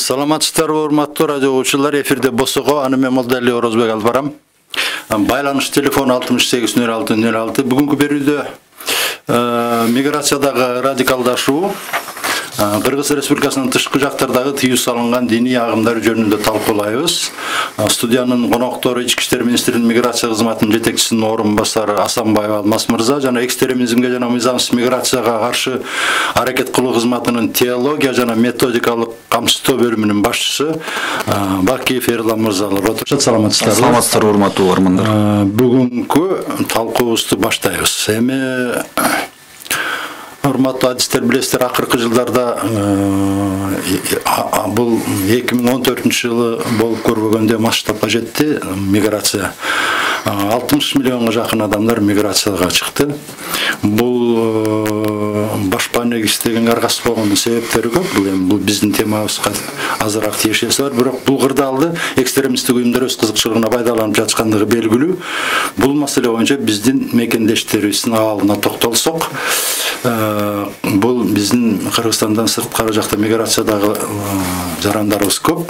Саламатсыздарбы, урматтуу радио угуучулар, эфирде Босого, аны мен Молдали Орозбек алып барам. Байланыш телефону 680606. Бүгүнкү берүүдө миграциядагы радикалдашуу, Кыргыз Республикасынын тышкы жактардагы тыюу салынган диний агымдар жөнүндө талкуулайбыз. Студиянын коноктору Ички иштер министринин миграция кызматынын жетекчисинин орун басары Асанбаев Алмаз мырза жана экстремизмге жана мыйзамсыз миграцияга каршы аракет кылуу кызматынын теология жана методикалык камсыздоо бөлүмүнүн башчысы Бакиев Эрлан мырзалар отурушат. Саламатсыздарбы? Саламатсыздар, урматтуу угармандар. Бүгүнкү талкуубузду баштайбыз. Эми урматтуу адистер, билесиздер, акыркы жылдарда бул 2014-жылы болуп көрбөгөндө масштабка жетти миграция. 60 миллионго жакын адамдар миграцияга чыкты. Бул башка негиздеген аргасы болгондун себептери көп. Бул биздин темабызга азыраак тиешеси бар, бирок бул кырдаалды экстремисттик уюмдар өз кызыкчылыгына пайдаланып жаткандыгы белгилүү. Бул маселе боюнча биздин мекендештерибиздин абалына токтолсок, бул биздин Кыргызстандан сырткары жакта миграциядагы жарандарыбыз көп.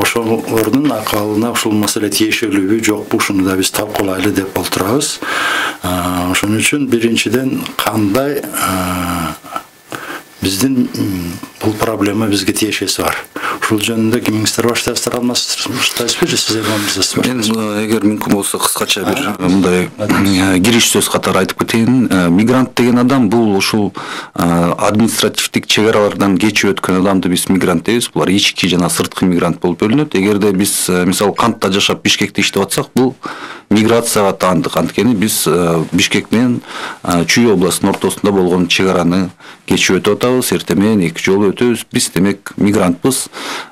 Ошолордун акыбалына ушул маселе тиешелүүбү жокпу, ушуну да биз талкуулайлы деп отурабыз. Ошон үчүн биринчиден кандай биздин бул проблема бизге тиешеси бар. Ушул жөнүндө кимиңиздер баштайсыздар, баштайсызбы же сиз баштайсызбы? Мен эгер мүмкүн болсо кыскача бир мындай кириш сөз катары айтып кетейин. Мигрант деген адам бул ушул административдик чек аралардан кечип өткөн адамды биз мигрант дейбиз. Булар ички жана сырткы мигрант болуп бөлүнөт. Эгерде биз мисалы Кантта жашап Бишкекте иштеп атсак, бул миграцияга таандык. Анткени биз Бишкек менен Чүй областынын ортосунда болгон чек араны кечип өтүп атабыз. Эртең менен 2 жолу өтөбүз. Биз демек мигрантпыз.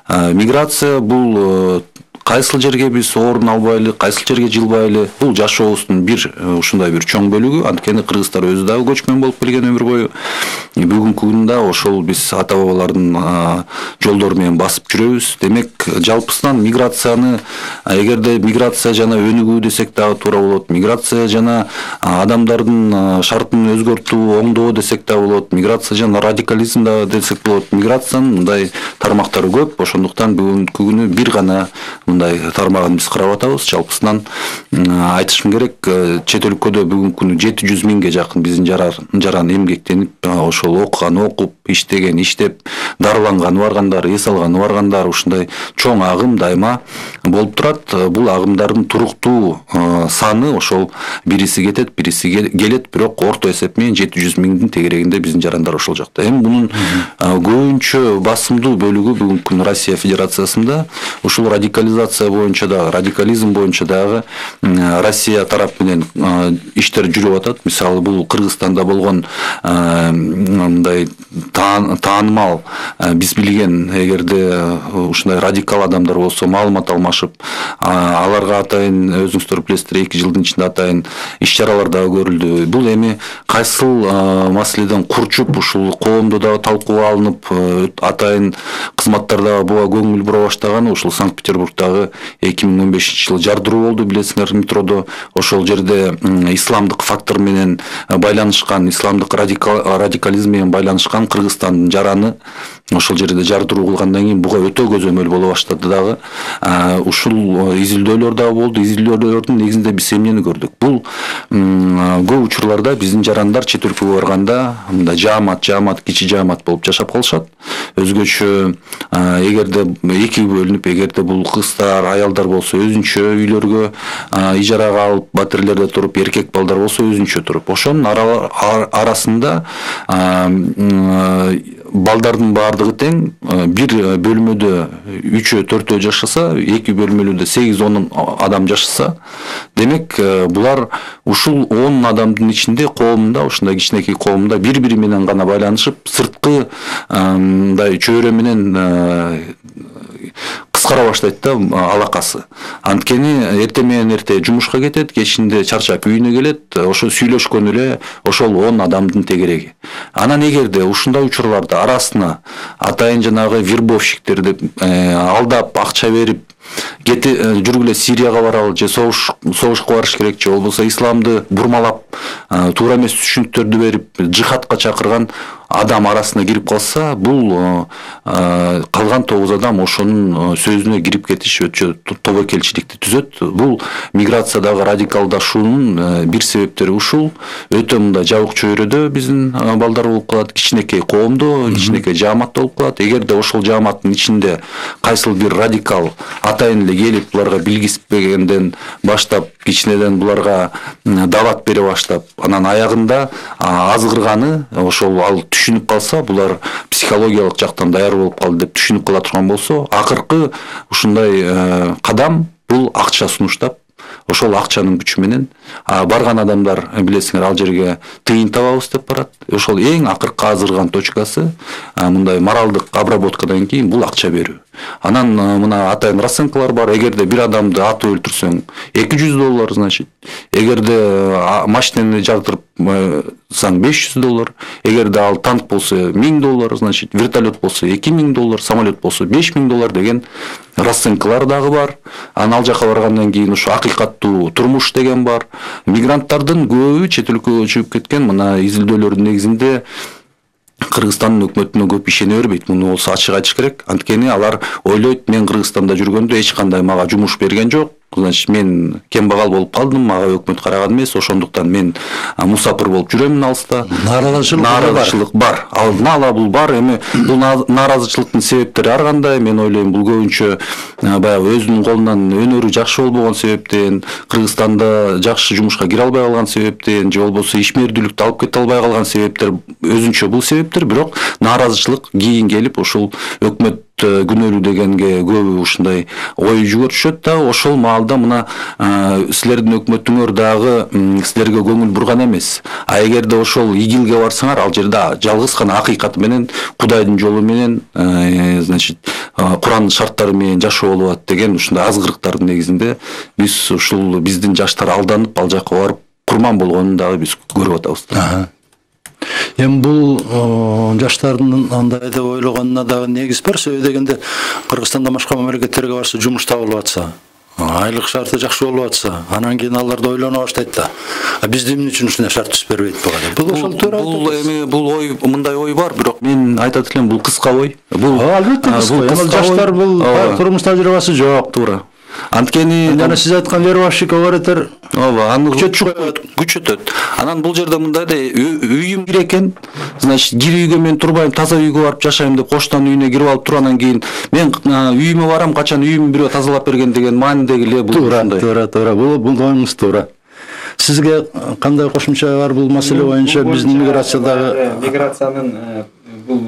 Миграция бул кайсыл жерге биз орун албайлы, кайсыл жерге жылбайлы, бул жашообуздун бир ушундай бир чоң бөлүгү. Анткени кыргыздар өзү дагы көчмөн болуп келген өмүр бою. Бүгүнкү күндө ошол биз ата бабалардын жолдору менен басып жүрөбүз. Демек, жалпысынан миграцияны, эгерде миграция жана өнүгүү десек дагы туура болот. Миграция жана адамдардын шартын өзгөртүү, оңдоо десек дагы болот. Миграция жана радикализм дагы десек болот. Миграциянын мындай тармактары көп. Ошондуктан бүгүнкү күнү бир гана мындай тармагын биз карап атабыз. Жалпысынан айтышым керек, чет өлкөдө бүгүнкү күнү 700 миңге жакын биздин жаран эмгектенип, ошол окуган окуп, иштеген иштеп, дарыланганы баргандар, эс алганы баргандар, ушундай чоң агым дайыма болуп турат. Бул агымдардын туруктуу саны ошол бириси кетет, бириси келет, бирок орто эсеп менен 700 миңдин тегерегинде биздин жарандар ошол жакта. Эми мунун көбүнчө басымдуу бөлүгү бүгүнкү күнү Россия Федерациясында ушул радикализация боюнча дагы, радикализм боюнча дагы Россия тарап менен иштер жүрүп атат. Мисалы бул Кыргызстанда болгон мындай таанымал биз билген, эгерде ушундай радикал адамдар болсо маалымат алмашып, аларга атайын өзүңүздөр билесиздер, 2 жылдын ичинде атайын иш-чаралар дагы көрүлдү. Бул эми кайсыл маселеден курчуп, ушул коомдо дагы талкууга алынып, атайын кызматтар дагы буга көңүл бура баштаганы ушул Санкт-Петербургдагы 2015-жылы жардыруу болду, билесиңер, метродо. Ошол жерде исламдык фактор менен байланышкан, исламдык радикализм менен байланышкан Кыргызстандын жараны ошол жерде жардыруу кылгандан кийин буга өтө көзөмөл боло баштады дагы. Ушул изилдөөлөр дагы болду. Изилдөөлөрдүн негизинде биз эмнени көрдүк? Бул көп учурларда биздин жарандар чет өлкөгө барганда мындай жаамат, кичи жаамат болуп жашап калышат. Өзгөчө эгерде эки бөлүнүп, эгерде бул кыздар, аялдар болсо өзүнчө үйлөргө ижарага алып, батирлерде туруп, эркек балдар болсо өзүнчө туруп. Ошонун арасында балдардын баардыгы тең, бир бөлмөдө 3-4 жашаса, 2 бөлмөлүүдө 8-10 адам жашаса, демек булар ушул 10 адамдын ичинде коомунда, ушундай кичинекей коомунда бири-бири менен гана байланышып, сырткы мындай чөйрө менен кыскара баштайт да алакасы. Анткени эртең менен эрте жумушка кетет, кечинде чарчап үйүнө келет, ошо сүйлөшкөн эле ошол 10 адамдын тегереги. Анан эгерде ушундай учурларда арасына атайын жанагы вербовщиктерди алдап, акча берип, жүргүлө Сирияга баралы же согушка барыш керек же болбосо исламды бурмалап, туура эмес түшүнүктөрдү берип, жихадка чакырган адам арасына кирип калса, бул калган 9 адам ошонун сөзүнө кирип кетиш өтө тобокелчиликти түзөт. Бул миграциядагы радикалдашуунун бир себептери ушул. Өтө мындай жабык чөйрөдө биздин балдар болуп калат, кичинекей коомдо, кичинекей жааматта болуп калат. Эгерде ошол жааматтын ичинде кайсыл бир радикал атайын эле келип буларга билгиспегенден баштап, кичинеден буларга дават бере баштап, анан аягында азгырганы ошол ал түшүнүп калса, булар психологиялык жактан даяр болуп калды деп түшүнүп кала турган болсо, акыркы ушундай кадам бул акча сунуштап, ошол акчанын күчү менен барган адамдар, билесиңер, ал жерге тыйын табабыз деп барат. Ошол эң акыркы азырган точкасы мындай моралдык обработкадан кийин бул акча берүү. Анан мына атайын расценкалар бар. Эгерде бир адамды атып өлтүрсөң $200, значит. Эгерде машинени жагдырып саң $500. Эгерде ал танк болсо $1000, значит. Вертолет болсо $2000, самолет болсо $5000 деген расценкалар дагы бар. Анан ал жака баргандан кийин ушу акыйкаттуу турмуш деген бар. Мигранттардын көбү чет өлкөгө чыгып кеткен. Мына изилдөөлөрдүн негизинде Кыргызстандын өкмөтүнө көп ишене бербейт. Муну болсо ачык айтыш керек. Анткени алар ойлойт, мен Кыргызстанда жүргөндө эч кандай мага жумуш берген жок. Значит, мен кембагал болуп калдым, мага өкмөт караган эмес, ошондуктан мен мусапыр болуп жүрөмүн алыста. Нааразычылык бар. Ал нала бул бар. Эми бул нааразычылыктын себептери ар кандай. Мен ойлойм, бул көбүнчө баягы өзүнүн колунан өнөрү жакшы болбогон себептен, Кыргызстанда жакшы жумушка кире албай калган себептен, же болбосо ишмердүүлүктү алып кете албай калган себептер, өзүнчө бул себептер. Бирок нааразычылык кийин келип ушул өкмөт күнөөлүү дегенге көбү ушундай ой жүгөрүшөт да, ошол маалда мына силердин өкмөтүңөр дагы силерге көңүл бурган эмес. А эгерде ошол игилге барсаңар, ал жерде жалгыз гана акыйкаты менен, Кудайдын жолу менен, значит, Курандын шарттары менен жашоо болуп атат деген ушундай азгырыктардын негизинде биз ушул биздин жаштар алданып ал жака барып курман болгонун дагы биз көрүп атабыз. Эми бул жаштардын андай деп ойлогонуна дагы негиз бар. Себеби дегенде Кыргызстанда башка мамлекеттерге барса жумуш табылып атса, айлык шарты жакшы болуп атса, анан кийин алар да ойлоно баштайт да. Бизде эмне үчүн ушундай шарт түзүп бербейт буга деп. Бул ошол туура. Бул эми бул ой, мындай ой бар, бирок мен айтат элем, бул кыска ой. Бул албетте кыска. Жаштар бул турмуш тажрыйбасы жок, туура. Анткени жана сиз айткан вербовщик оператор ооба, аны күчөтөт. Анан бул жерде мындай да, үйүм кир экен, значит, кир үйгө мен турбайм, таза үйгө барып жашайм деп коштан үйүнө кирип алып турандан кийин мен үйүмө барам, качан үйүмдү бирөө тазалап берген деген маанидеги эле бул ушундай. Туура. Бул оюңуз туура. Сизге кандай кошумча бар бул маселе боюнча? Биздин миграциянын бул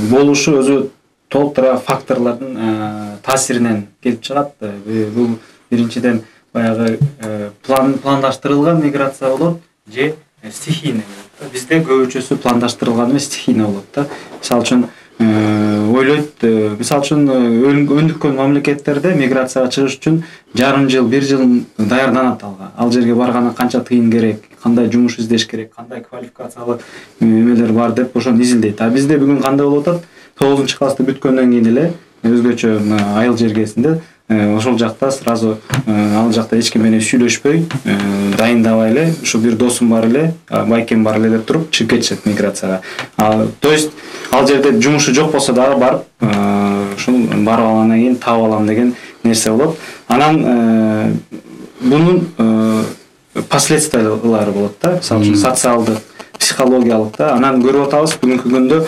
болушу өзү толтура факторлордун таасиринен келип чыгат. Бул биринчиден баягы пландаштырылган миграция болот же стихийный болот. Бизде көбүчөсү пландаштырылган эмес, стихийный болот да. Мисалы үчүн ойлойт, мисалы үчүн өндүккөн мамлекеттерде миграцияга чыгыш үчүн жарым жыл, бир жыл даярданат алга. Ал жерге барганда канча тыйын керек, кандай жумуш издеш керек, кандай квалификациялык эмелер бар деп ошону изилдейт. А бизде бүгүн кандай болуп атат? 9-классты бүткөндөн кийин эле өзгөчө айыл жергесинде ошол жакта сразу ал жакта эч ким менен сүйлөшпөй, дайындабай эле, ушу бир досум бар эле, байкем бар эле деп туруп чыгып кетишет миграцияга. То есть ал жерде жумушу жок болсо дагы барып, ушул барып алгандан кийин таап алам деген нерсе болот. Анан бунун последствиялары болот да, мисалы үчүн социалдык, психологиялык да. Анан көрүп атабыз бүгүнкү күндө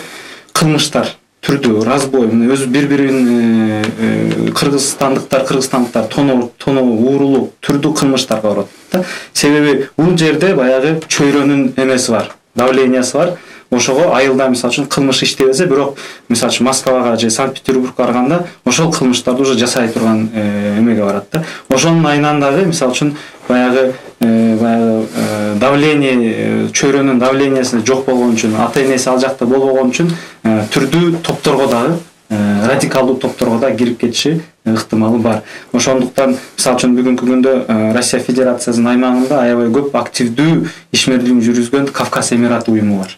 кылмыштар түрдүү, разбой, өзү бири-бирин кыргызстандыктар тоноо, уурулук, түрдүү кылмыштарга барат да. Себеби бул жерде баягы чөйрөнүн эмеси бар, давлениясы бар. Ошого айылда мисалы үчүн кылмыш иштебесе, бирок мисалы үчүн Москвага же Санкт-Петербургка барганда ошол кылмыштарды уже жасай турган эмеге барат да. Ошонун айынан дагы мисалы үчүн баягы давление, чөйрөнүн давлениясы жок болгон үчүн, ата-энеси ал жакта болбогон үчүн түрдүү топторго дагы, радикалдуу топторго да кирип кетиши ыктымалы бар. Ошондуктан мисалы үчүн бүгүнкү күндө Россия Федерациясынын аймагында аябай көп активдүү ишмердүүлүк жүргүзгөн Кавказ Эмираты уюму бар.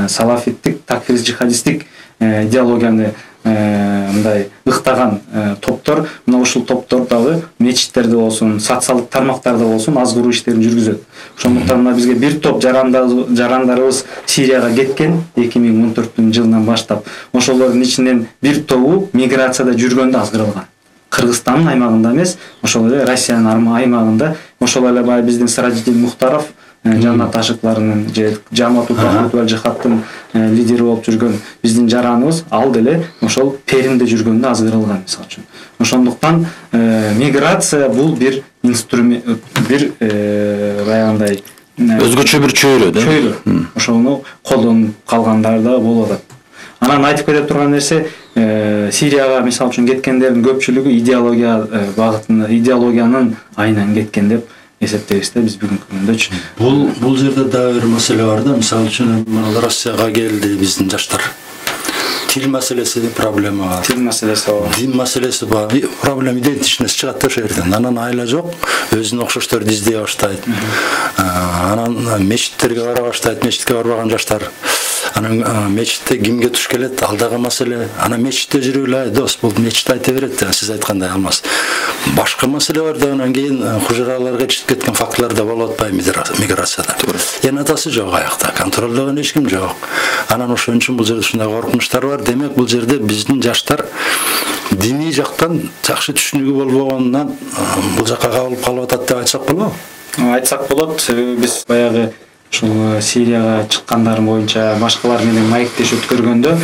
Салафиттик, такфирист, жихадисттик идеологияны мындай ыктаган топтор мына ушул топтор дагы мечиттерде болсун, социалдык тармактарда болсун азгыруу иштерин жүргүзөт. Ошондуктан мына бизге бир топ жарандарыбыз Сирияга кеткен 2014 жылынан баштап. Ошолордун ичинен бир тобу миграцияда жүргөндө азгырылган. Кыргызстандын аймагында эмес, ошол эле Россиянын аймагында, ошол эле баягы биздин Сиражиддин Мухтаров, Жаннат Ашыкларынын же Жамаат Утал жихадтын лидери болуп жүргөн биздин жараныбыз ал деле ошол Перимде жүргөндө азгырылган мисалы үчүн. Ошондуктан миграция бул бир инструмент, бир баягындай өзгөчө бир чөйрө да. Чөйрө. Ошону колдонуп калгандар да болуп атат. Анан айтып кете турган нерсе, Сирияга мисалы үчүн кеткендердин көпчүлүгү идеология багытында, идеологиянын айынан кеткен деп эсептейбиз да биз бүгүнкү күндөчү. Бул жерде дагы бир маселе бар да, мисалы үчүн Россияга келди биздин жаштар. Тил маселеси проблема бар. Тил маселеси бар. Дин маселеси бар. Проблема идентичность чыгат да ошол жерден. Анан айла жок, өзүнүн окшошторду издей баштайт. Анан мечиттерге бара баштайт, мечитке барбаган жаштар. Анан мечитте кимге туш келет, ал дагы маселе. Анан мечитте жүрүп эле, дос, бул мечит айта берет, сиз айткандай Алмаз. Башка маселе бар да, анан кийин хужураларга чыгып кеткен фактылар да болуп атпайбы миграцияда. Эң атасы жок аякта, контролдогон эч ким жок. Анан ошон үчүн бул жерде ушундай коркунучтар бар. Демек, бул жерде биздин жаштар диний жактан жакшы түшүнүгү болбогондон бул жакка кабылып калып атат деп айтсак болобу? Айтсак болот. Себеби биз баягы ушул Сирияга чыккандар боюнча башкалар менен маектешип өткөргөндө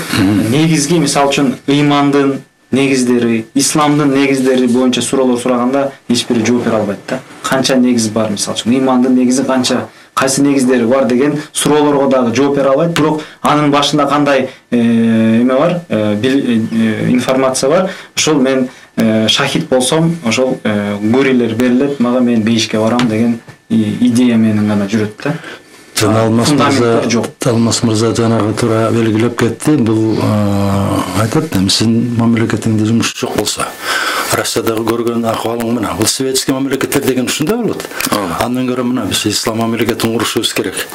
негизги мисалы үчүн ыймандын негиздери, исламдын негиздери боюнча суроолор сураганда эч бири жооп бере албайт да. Канча негиз бар мисалы үчүн, ыймандын негизи канча, кайсы негиздери бар деген суроолорго дагы жооп бере албайт. Бирок анын башында кандай эме бар, информация бар. Ошол мен шахид болсом, ошол гурилер берилет, мага мен бейишке барам деген идея менен гана жүрөт да. Алмаз мырза жанагы туура белгилеп кетти. Бул айтат, сиздин мамлекетиңде жумуш жок болсо, Россиядагы көргөн акыбалың мына, бул светский мамлекеттер деген ушундай болот. Андан көрө мына биз ислам мамлекетин курушубуз керек.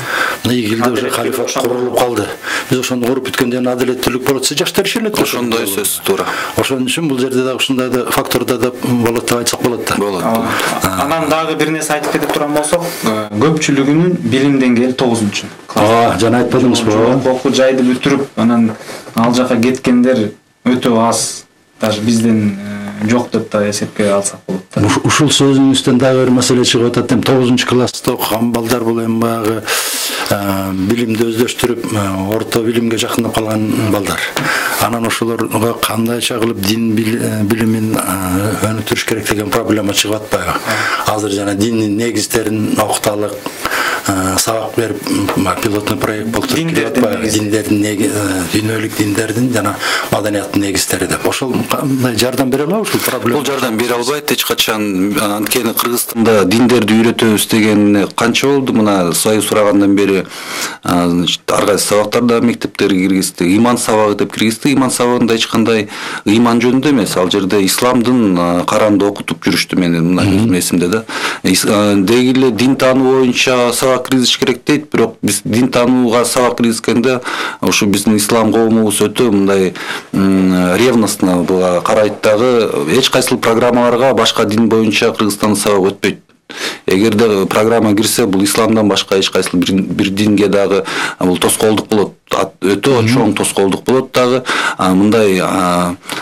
Мына игилде уже халифат курулуп калды. Биз ошону куруп бүткөндөн адилеттүүлүк болот, жаштар ишенет. Ошондой сөз туура. Ошон үчүн бул жерде дагы ушундай да факторда да болот деп айтсак болот да. Болот. Анан дагы бир нерсе айтып кетип турган болсок, көпчүлүгүнүн билим деңгээли 9-класс. Жана айтпадыңызбы? Окуу жайды бүтүрүп, анан ал жака кеткендер өтө аз. Даже бизден жок деп да эсепке алсак болот да. Ушул сөзүңүздөн дагы бир маселе чыгып атат. 9-класста окуган балдар бул эми баягы билимди өздөштүрүп, орто билимге жакындап калган балдар. Анан ошолорго кандайча кылып дин билимин өнүктүрүш керек деген проблема чыгып атпайбы? Азыр жана дин негиздерин окуталык, сабак берип, пилоттук проект болуп атпайбы? Диндердин дүйнөлүк диндердин жана маданияттын негиздери деп. Ошол кандай жардам бере алабы ушул проблема? Бул жардам бере албайт эч качан. Анткени Кыргызстанда диндерди үйрөтөбүз деген канча болду? Мына Союз сурагандан бери ар кайсы сабактарда мектептерге киргизди. Ыйман сабагы деп киргизди. Ыйман сабагында эч кандай ыйман жөнүндө эмес. Ал жерде исламдын Коранды окутуп жүрүштү, менин мына өзүм эсимде да. Деги эле дин таануу боюнча сабак киргизиш керек дейт, бирок биз дин таанууга сабак киргизгенде ушу биздин ислам коомубуз өтө мындай ревностно буга карайт дагы. Эч кайсыл программаларга башка дин боюнча Кыргызстанда сабак өтпөйт. Эгерде программа кирсе, бул исламдан башка эч кайсыл бир динге дагы бул тоскоолдук болот. Өтө чоң тоскоолдук болот дагы. Мындай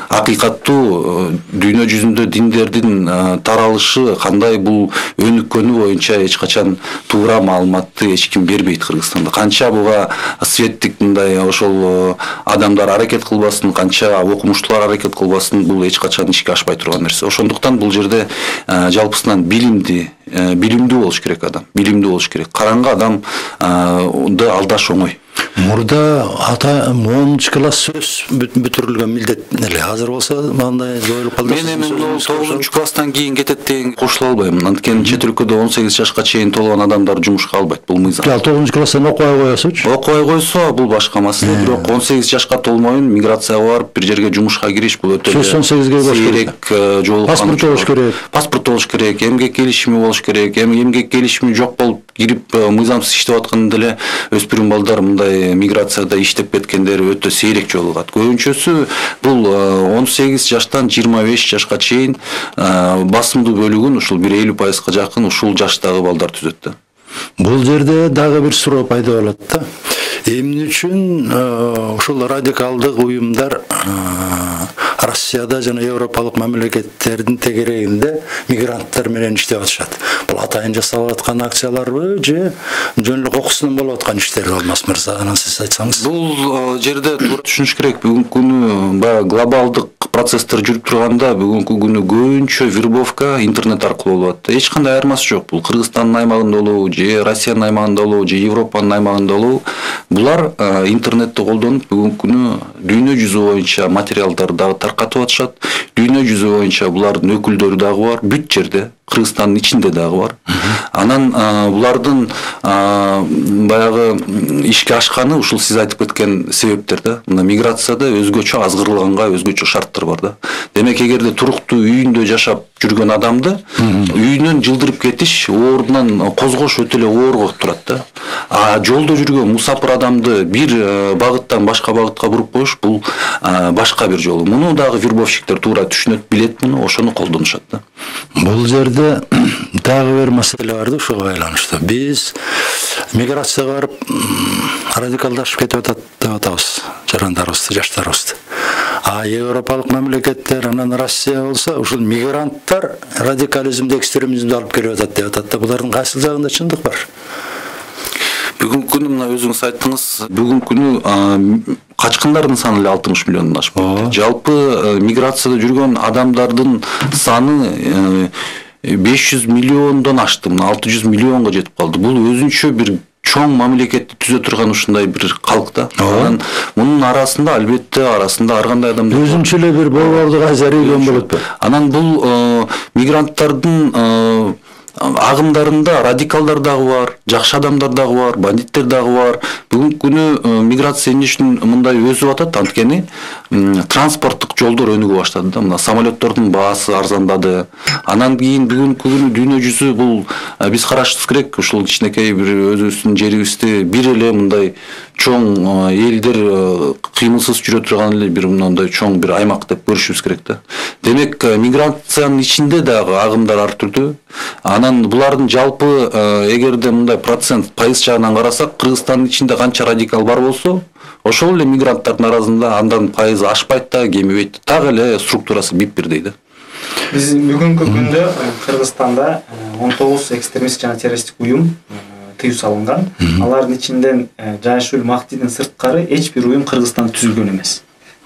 акыйкаттуу дүйнө жүзүндө диндердин таралышы кандай бул өнүккөнү боюнча эч качан туура маалыматты эч ким бербейт Кыргызстанда. Канча буга светтик мындай ошол адамдар аракет кылбасын, канча окумуштуулар аракет кылбасын, бул эч качан ишке ашпай турган нерсе. Ошондуктан бул жерде жалпысынан билимдүү болуш керек адам. Билимдүү болуш керек. Караңгы адамды алдаш оңой. Мурда 10-класс сөз бүтүрүлгөн милдет эле. Азыр болсо мындай жоюлуп калды. Мен эми 9-класстан кийин кетет деген кошула албайм. Анткени чет өлкөдө 18 жашка чейин толгон адамдар жумушка албайт. Бул мыйзам. 9-класстан окубай коесучу? Окубай койсо бул башка маселе. Бирок 18 жашка толмоюн миграцияга барып бир жерге жумушка кириш бул өтө 18ге болуш керек. Жолуккан. Паспорт болуш керек. Паспорт болуш керек. Эмгек келишими болуш керек. Эмгек келишими жок болуп кирип мыйзамсыз иштеп аткан деле өспүрүм балдар мындай миграцияда иштеп кеткендер өтө сейрек жолугат. Көбүнчөсү бул 18 жаштан 25 жашка чейин басымдуу бөлүгүн ушул 50%га жакын ушул жаштагы балдар түзөт да. Бул жерде дагы бир суроо пайда болот да. Эмне үчүн ушул радикалдык уюмдар Россияда жана Европалык мамлекеттердин тегерегинде мигранттар менен иштеп атышат? Бул атайын жасалып аткан акцияларбы же жөн эле кокусунан болуп аткан иштер Алмаз мырза? Анан сиз айтсаңыз. Бул жерде туура түшүнүш керек. Бүгүнкү күнү баягы глобалдык процесстер жүрүп турганда бүгүнкү күнү көбүнчө вербовка интернет аркылуу болуп атты. Эч кандай айырмасы жок. Бул Кыргызстандын аймагында болобу, же Россиянын аймагында болобу, же Европанын аймагында болобу, булар интернетти колдонуп бүгүнкү күнү дүйнө жүзү боюнча материалдарды дагы таркатып атышат. Дүйнө жүзү боюнча булардын өкүлдөрү дагы бар, бүт жерде, Кыргызстандын ичинде дагы бар. Анан булардын баягы ишке ашканы ушул сиз айтып кеткен себептер да. Мына миграцияда өзгөчө азгырылганга өзгөчө шарттар бар да. Демек, эгерде туруктуу үйүндө жашап жүргөн адамды үйүнөн жылдырып кетиш, ордунан козгош өтө эле оорго турат да. Жолдо жүргөн мусапыр адамды бир багыттан башка багытка буруп коюш бул башка бир жол. Муну дагы вербовщиктер туура түшүнөт, билет муну, ошону колдонушат да. Бул жерде дагы бир маселе бар да, ушуга байланыштуу. Биз миграцияга барып радикалдашып кетип атат деп атабыз жарандарыбызды, жаштарыбызды. Европалык мамлекеттер, анан Россия болсо, ушул мигранттар радикализмди, экстремизмди алып келип атат деп атат да. Булардын кайсы жагында чындык бар? Бүгүнкү күнү мына өзүңүз айттыңыз, бүгүнкү күнү качкындардын саны эле 60 миллиондон ашып кетти. Жалпы миграцияда жүргөн адамдардын саны 500 миллиондон ашты, 600 миллионго жетип калды. Бул өзүнчө бир чоң мамлекетти түзө турган ушундай бир калк да. Мунун арасында албетте ар кандай адамдар өзүнчө эле бир борбордук азарыйган болот. Анан бул мигранттардын агымдарында радикалдар дагы бар, жакшы адамдар дагы бар, бандиттер дагы бар. Бүгүнкү күнү миграция эмне үчүн мындай өсүп атат? Анткени транспорттук жолдор өнүгө баштады да. Мына самолеттордун баасы арзандады. Анан кийин бүгүнкү күнү дүйнө жүзү бул биз карашыбыз керек. Ушул кичинекей бир өзүбүздүн жерибизди бир эле мындай чоң элдер кыймылсыз жүрө турган эле бир мындай чоң бир аймак деп көрүшүбүз керек да. Демек, миграциянын ичинде дагы агымдар ар түрдүү. Анан булардын жалпы эгерде мындай процент пайыз жагынан карасак, Кыргызстандын ичинде канча радикал бар болсо, ошол эле мигранттардын арасында андан пайызы ашпайт да, кемибейт. Так эле структурасы бип-бирдей да. Биз бүгүнкү күндө Кыргызстанда 19 экстремист жана террористтик уюм тыюу салынган. Алардын ичинен Жайшул Мактидин сырткары эч бир уюм Кыргызстанда түзүлгөн эмес.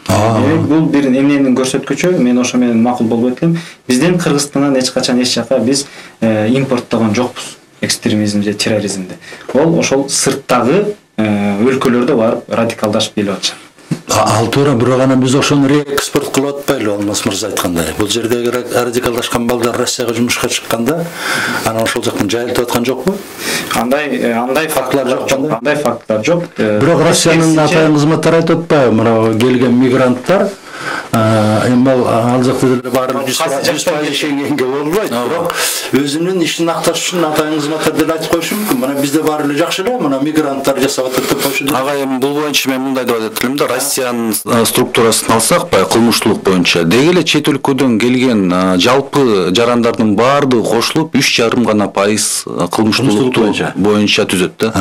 Бул бир эмненин көрсөткүчү, мен ошо менен макул болбойт элем. Бизден Кыргызстандан эч качан эч жака биз импорттогон жокпуз экстремизм же терроризмди. Ол ошол сырттагы өлкөлөрдө барып радикалдашып келип атышат. Ал туура, бирок анан биз ошону реэкспорт кылып атпайлы, Алмаз мырза айткандай. Бул жердеги радикалдашкан балдар Россияга жумушка чыкканда, анан ошол жактан жайылтып аткан жокпу? Андай фактлар жок. Андай фактлар жок. Бирок Россиянын атайын кызматтары айтып атпайбы, мына келген мигранттар эми ал жакта деле баары 100% Шенгенге болбойт. Бирок өзүнүн ишин акташ үчүн атайын кызматтар деле айтып коюшу мүмкүн. Мына бизде баары эле жакшы эле, мына мигранттар жасап атат деп коюшу. Ага, эми бул боюнча мен мындай деп айтат элем да, Россиянын структурасын алсак, баягы кылмыштуулук боюнча деги эле чет өлкөдөн келген жалпы жарандардын баардыгы кошулуп 3,5 гана пайыз кылмыштуулукту боюнча түзөт да.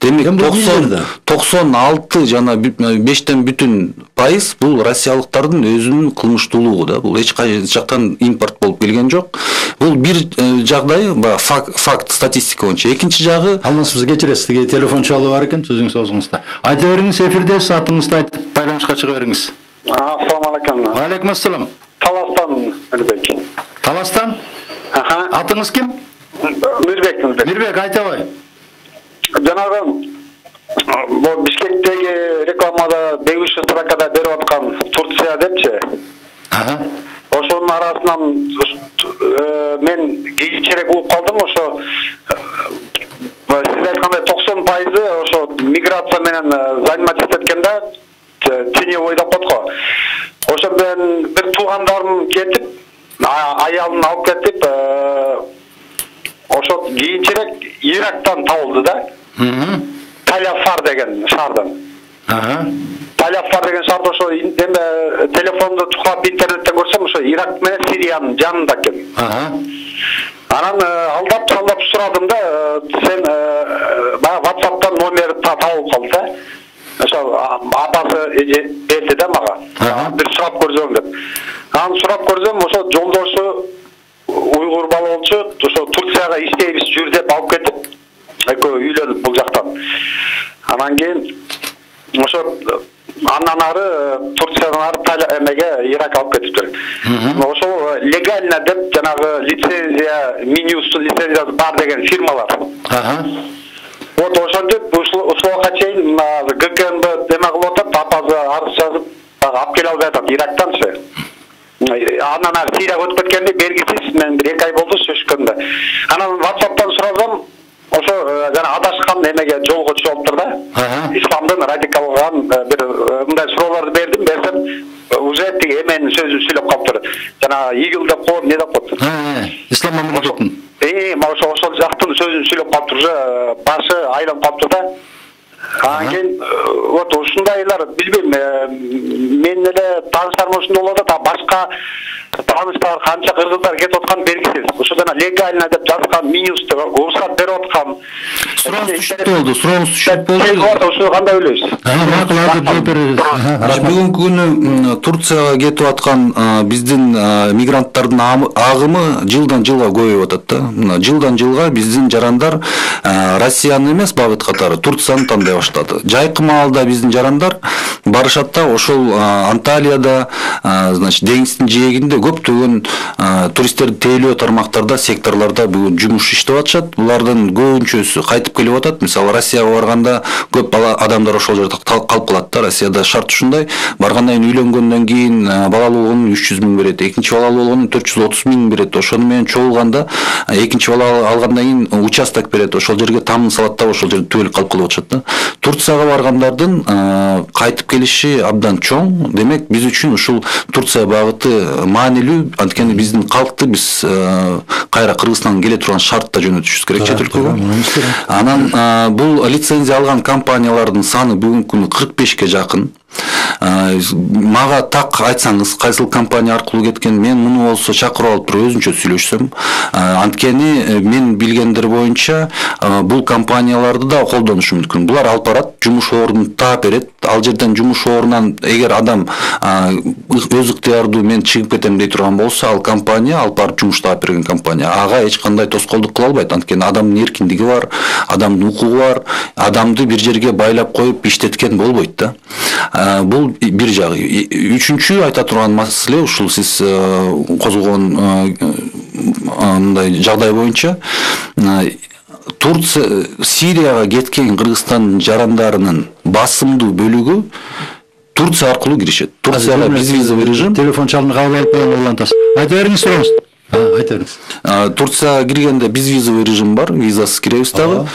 Демек 96 жана 5тен бүтүн пайыз бул россиялыктардын өзүнүн кылмыштуулугу да. Бул эч кайсы жактан импорт болуп келген жок. Бул бир жагдайы, факт, статистика боюнча. Экинчи жагы, Алмаз мырза кечиресиз, деги телефон чалуу бар экен, сөзүңүз оозуңузда. Айта бериңиз, эфирдесиз, атыңызды айтып байланышка чыга бериңиз. Ассаламу алейкум. Ва алейкум ассалам. Таластан Мирбек. Таластан? Атыңыз ким? Мирбек. Мирбек, айта. Жанагы бул Бишкектеги рекламада бегүшү строкада берип аткан Турция депчи. Ошонун арасынан мен кийинчерээк угуп калдым, ошо сиз айткандай 90% ошо миграция менен заниматься эткен да, теневой деп коет го. Ошо мен бир туугандарым кетип, аялын алып кетип, ошо кийинчерээк Ирактан табылды да. Талафар деген шаардан. Талафар деген шаарда ошо эме телефонду чукап интернеттен көрсөм ошо Ирак менен Сириянын жанында экен. Анан алдап сурадым да, сен баягы WhatsApp'тан номери табылып калды да. Ошо апасы берди да мага. Бир сурап көрсөң деп. Анан сурап көрсөм ошо жолдошу уйгур бала болчу, ошо Турцияга иштейбиз жүр деп алып кетип, экөө үйлөнүп бул жактан. Анан кийин ошо андан ары Турциядан ары эмеге Ирак алып кетиптир. Ошо легально деп жанагы лицензия, Минюстун лицензиясы бар деген фирмалар. Вот ошентип ушуга чейин ГКМБ эме кылып атат, апасы арыз жазып алып келе албай атат Ирактанчы. Анан ары Сирияга өтүп кеткенде белгисиз, мен бир 2 ай болду сөзгөндө. Анан WhatsApp'тан суразам, ошо жана адашкан эмеге жолго түшүп алыптыр да. Исламдын радикалган бир мындай суроолорду берсем, уже тиги эменин сөзүн сүйлөп калыптыр. Жана игил деп коет, не деп коет. Ислам мамлекетин. Ошол жактын сөзүн сүйлөп калыптыр, уже башы айланып калыптыр да. Анан кийин вот ушундайлар билбейм, мен эле тааныштарым ушундай болуп атат, башка тааныштар канча кыргыздар кетип аткан белгисиз. Ошо жана легально деп жазган Минюсту уруксат берип аткан. Сурооңуз түшүп болду. Ошо кандай ойлойсуз? Бүгүнкү күнү Турцияга кетип аткан биздин мигранттардын агымы жылдан жылга көбөйүп атат да. Жылдан жылга биздин жарандар Россияны эмес багыт катары Турцияны тандай баштады. Жайкы маалда биздин жарандар барышат да, ошол Анталияда, значит, деңиздин жээгинде көптөгөн туристтерди тейлөө тармактарда, секторлорда бүгүн жумуш иштеп атышат. Булардын көбүнчөсү кайтып келип атат. Мисалы Россияга барганда көп бала адамдар ошол жерде калып калат да. Россияда шарт ушундай: баргандан кийин үйлөнгөндөн кийин балалуу болгондон 300 миң берет, экинчи балалуу болгондон 430 миң берет. Ошону менен чогулганда экинчи бала алгандан кийин участок берет. Ошол жерге тамын салат да, ошол жерде түгөл калып калып атышат да. Турцияга баргандардын кайтып келиши абдан чоң. Демек, биз үчүн ушул Турция багыты маанилүү, анткени биздин калкты биз кайра Кыргызстандан келе турган шартта жөнөтүшүбүз керек чет өлкөгө. Анан бул лицензия алган компаниялардын саны бүгүнкү күнү 45 жакын. Мага так айтсаңыз, кайсыл компания аркылуу кеткен, мен муну болсо чакырып алып туруп өзүнчө сүйлөшсөм, анткени мен билгендер боюнча бул компанияларды да колдонушу мүмкүн. Булар алып барат, жумуш ордун таап берет. Ал жерден жумуш ордунан эгер адам өз ыктыярдуу мен чыгып кетем дей турган болсо, ал компания алып барып жумуш таап берген компания ага эч кандай тоскоолдук кыла албайт. Анткени адамдын эркиндиги бар, адамдын укугу бар, адамды бир жерге байлап коюп иштеткен болбойт да. Бул бир жагы. Үчүнчү айта турган маселе ушул сиз козгогон мындай жагдай боюнча Турция Сирияга кеткен Кыргызстан жарандарынын басымдуу бөлүгү Турция аркылуу киришет. Турцияга безвизовый режим. Телефон чалынып алып улантасыз. Айта бериңиз суроңуз. Айта бериңиз. Турцияга киргенде безвизовый режим бар, визасыз киребиз дагы.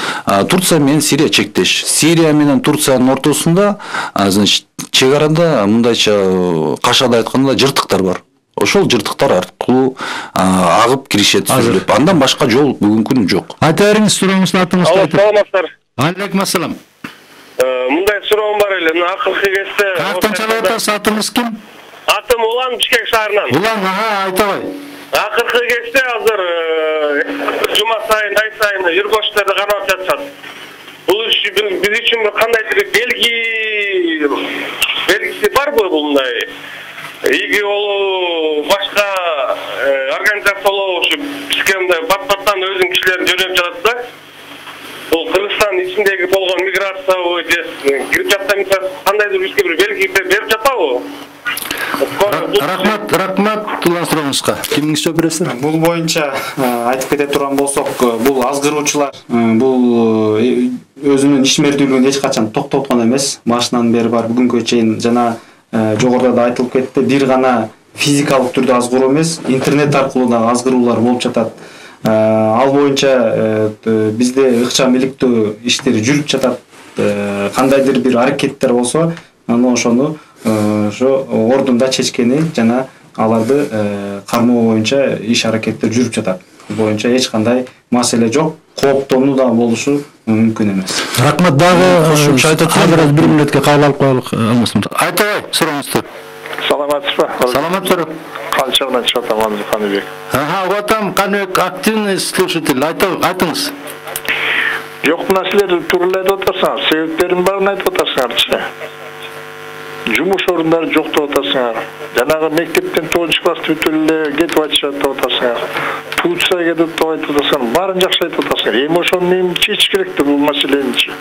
Турция менен Сирия чектеш. Сирия менен Турциянын ортосунда, значит, чек арада мындайча кашада айтканда жыртыктар бар. Ошол жыртыктар аркылуу агып киришет сүзүлүп. Андан башка жол бүгүнкү күнү жок. Айта бериңиз суроңузду, атыңызды айтып. Саламатсыздар. Алейкум ассалам. Мындай суроом бар эле. Мына акыркы кезде Каяктан чалып атасыз, атыңыз ким? Атым Улан, Бишкек шаарынан. Улан, айта кой. Акыркы кезде азыр жума сайын, ай сайын жүргүчүлөрдү карап жатышат. Бул биз үчүн кандайдыр белгиси барбы мындай? Иги болуу, башка организация болуу, ушу бизге мындай бат-баттан өзүнүн кишилерин жөнөп жатат да. Бул Кыргызстан ичиндеги болгон миграциябы же кирип жаткан кандайдыр бизге бир белги берип жатабы? Рахмат Улан суроңузга. Кимиңиз жооп бересиз? Бул боюнча айтып кете турган болсок, бул азгыруучулар бул өзүнүн ишмердүүлүгүн эч качан токтоткон эмес. Башынан бери бар бүгүнкү чейин жана жогоруда да айтылып кетти, бир гана физикалык түрдө азгыруу эмес, интернет аркылуу да азгыруулар болуп жатат. Ал боюнча бизде ыкчам иликтөө иштери жүрүп жатат. Кандайдыр бир аракеттер болсо, ошону ошо ордунда чечкени жана аларды кармоо боюнча иш аракеттер жүрүп жатат. боюнча эч кандай маселе жок, кооптонуу да болушу мүмкүн эмес. Рахмат, дагы ошо айтат, азыр 1 мүнөткө кабыл алып коелук. Айтабай, сураңызды. Саламатсызбы? Саламатсызбы. Канчадан чыгат Амандуу Каныбек? Отам Каныбек активный слушатель. Айтыңыз. Жок, мына силер туура айтып атасыңар. Себептерин баарын айтып атасыңарчы. Жумуш орундары жок деп атасыңар. Жанагы мектептен 9-класс бүтүп эле кетип атышат деп атасыңар. Пулча кетип деп айтып атасыңар. Баарын жакшы айтып атасыңар. Эми ошону эмне чечиш керек деп бул маселеничи.